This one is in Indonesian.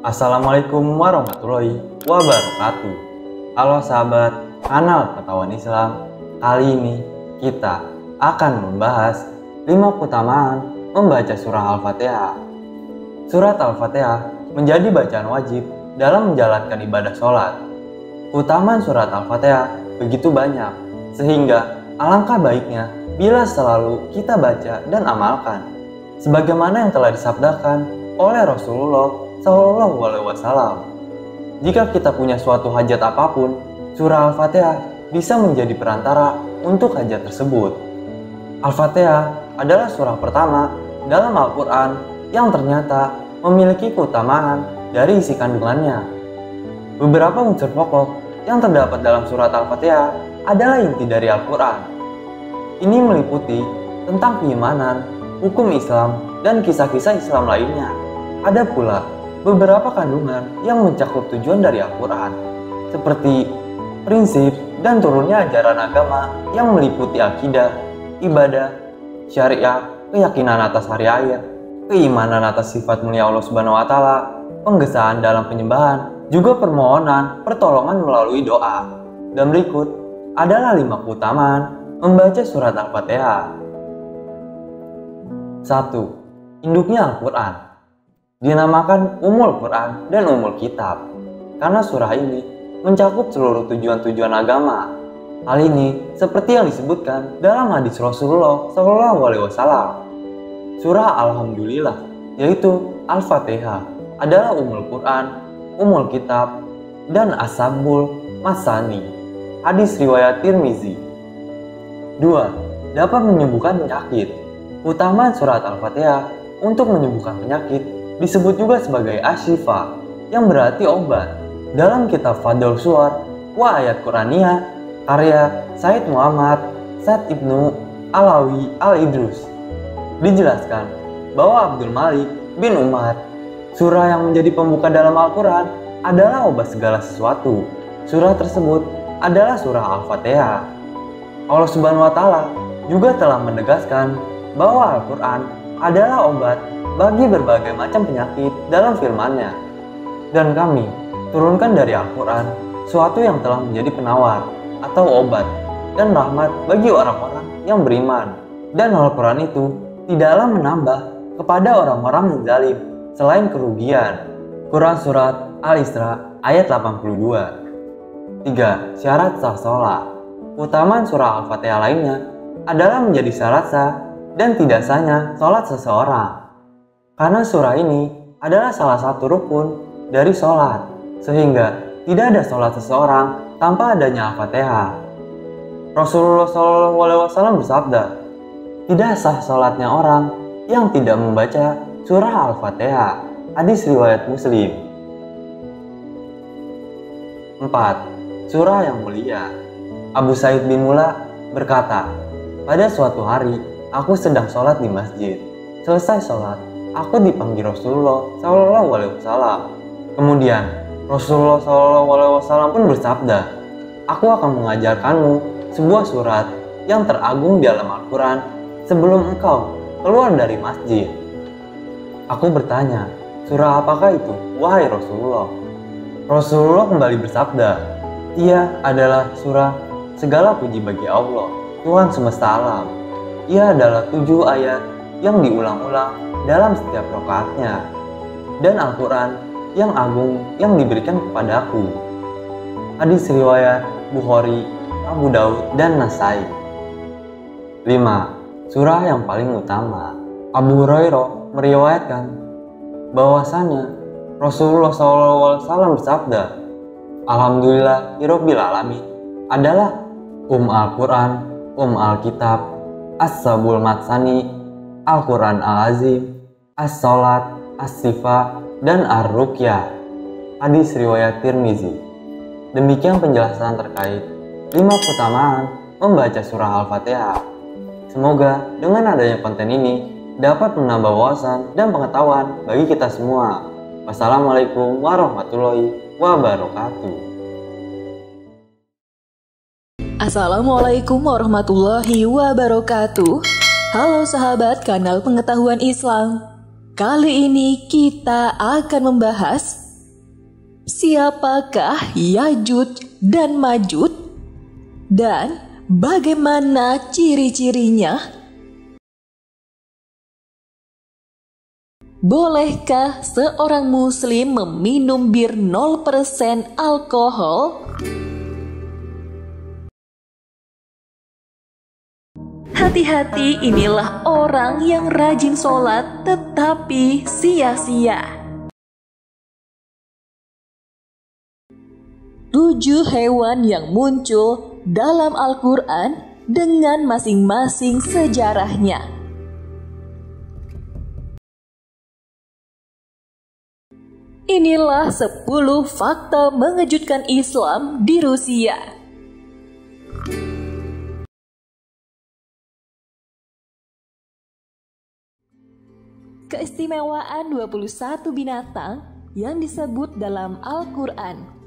Assalamualaikum warahmatullahi wabarakatuh. Halo sahabat kanal Pengetahuan Islam. Kali ini kita akan membahas 5 keutamaan membaca surah Al-Fatihah. Surat Al-Fatihah menjadi bacaan wajib dalam menjalankan ibadah sholat. Keutamaan surat Al-Fatihah begitu banyak, sehingga alangkah baiknya bila selalu kita baca dan amalkan, sebagaimana yang telah disabdakan oleh Rasulullah Shallallahu Alaihi Wasallam. Jika kita punya suatu hajat apapun, surah Al-Fatihah bisa menjadi perantara untuk hajat tersebut. Al-Fatihah adalah surah pertama dalam Al-Quran yang ternyata memiliki keutamaan dari isi kandungannya. Beberapa unsur pokok yang terdapat dalam surat Al-Fatihah adalah inti dari Al-Quran. Ini meliputi tentang keimanan, hukum Islam, dan kisah-kisah Islam lainnya. Ada pula beberapa kandungan yang mencakup tujuan dari Al-Quran, seperti prinsip dan turunnya ajaran agama yang meliputi akidah, ibadah, syariah, keyakinan atas hari akhir, keimanan atas sifat mulia Allah Subhanahu wa Ta'ala, penggesaan dalam penyembahan, juga permohonan pertolongan melalui doa. Dan berikut adalah 5 keutamaan membaca surat Al-Fatihah. 1. Induknya Al-Quran. Dinamakan Ummul Quran dan Ummul Kitab karena surah ini mencakup seluruh tujuan-tujuan agama. Hal ini seperti yang disebutkan dalam hadis Rasulullah SAW. Surah Alhamdulillah, yaitu Al-Fatihah, adalah Ummul Quran, Ummul Kitab, dan As-Sabul Masani. Hadis riwayat Tirmizi. 2. Dapat menyembuhkan penyakit. Keutamaan surat Al-Fatihah untuk menyembuhkan penyakit disebut juga sebagai asyifa, yang berarti obat. Dalam kitab Fadl Suwar wa Ayat Quraniyah karya Said Muhammad Sa'd Ibnu Alawi Al-Idrus, dijelaskan bahwa Abdul Malik bin Umar, surah yang menjadi pembuka dalam Al-Quran adalah obat segala sesuatu. Surah tersebut adalah surah Al-Fatihah. Allah Subhanahu wa Ta'ala juga telah menegaskan bahwa Al-Quran adalah obat bagi berbagai macam penyakit dalam firman-Nya. Dan kami turunkan dari Al-Quran suatu yang telah menjadi penawar atau obat dan rahmat bagi orang-orang yang beriman. Dan Al-Quran itu tidaklah menambah kepada orang-orang yang zalim selain kerugian. Quran Surat Al-Isra ayat 82. 3. Syarat sah sholat. Keutamaan surah Al-Fatihah lainnya adalah menjadi syarat sah dan tidak sahnya sholat seseorang. Karena surah ini adalah salah satu rukun dari sholat, sehingga tidak ada sholat seseorang tanpa adanya Al-Fatihah. Rasulullah SAW bersabda, tidak sah sholatnya orang yang tidak membaca surah Al-Fatihah. Hadis riwayat Muslim. 4. Surah yang mulia. Abu Sa'id bin Mula berkata, pada suatu hari aku sedang sholat di masjid. Selesai sholat, aku dipanggil Rasulullah SAW. Kemudian Rasulullah SAW pun bersabda, aku akan mengajarkanmu sebuah surat yang teragung di dalam Al-Quran sebelum engkau keluar dari masjid. Aku bertanya, surah apakah itu, wahai Rasulullah? Rasulullah kembali bersabda, ia adalah surah segala puji bagi Allah, Tuhan semesta alam. Ia adalah 7 ayat yang diulang-ulang dalam setiap rakaatnya, dan Al-Quran yang agung yang diberikan kepadaku. Hadis riwayat Bukhari, Abu Daud, dan Nasai. 5. Surah yang paling utama. Abu Hurairah meriwayatkan bahwasannya Rasulullah SAW bersabda, Alhamdulillahirabbil alamin adalah Al-Quran, Al-Kitab, As-Sabul Masani, Al-Quran Al-Azim, As-Salat, As-Sifa, dan Ar-Ruqyah. Hadis riwayat Tirmizi. Demikian penjelasan terkait 5 keutamaan membaca surah Al-Fatihah. Semoga dengan adanya konten ini dapat menambah wawasan dan pengetahuan bagi kita semua. Wassalamualaikum warahmatullahi wabarakatuh. Assalamualaikum warahmatullahi wabarakatuh. Halo sahabat kanal Pengetahuan Islam. Kali ini kita akan membahas siapakah Yajuj dan Majuj? Dan bagaimana ciri-cirinya? Bolehkah seorang muslim meminum bir 0% alkohol? Hati-hati, inilah orang yang rajin sholat tetapi sia-sia. 7 hewan yang muncul dalam Al-Quran dengan masing-masing sejarahnya. Inilah 10 fakta mengejutkan Islam di Rusia. Keistimewaan 21 binatang yang disebut dalam Al-Quran.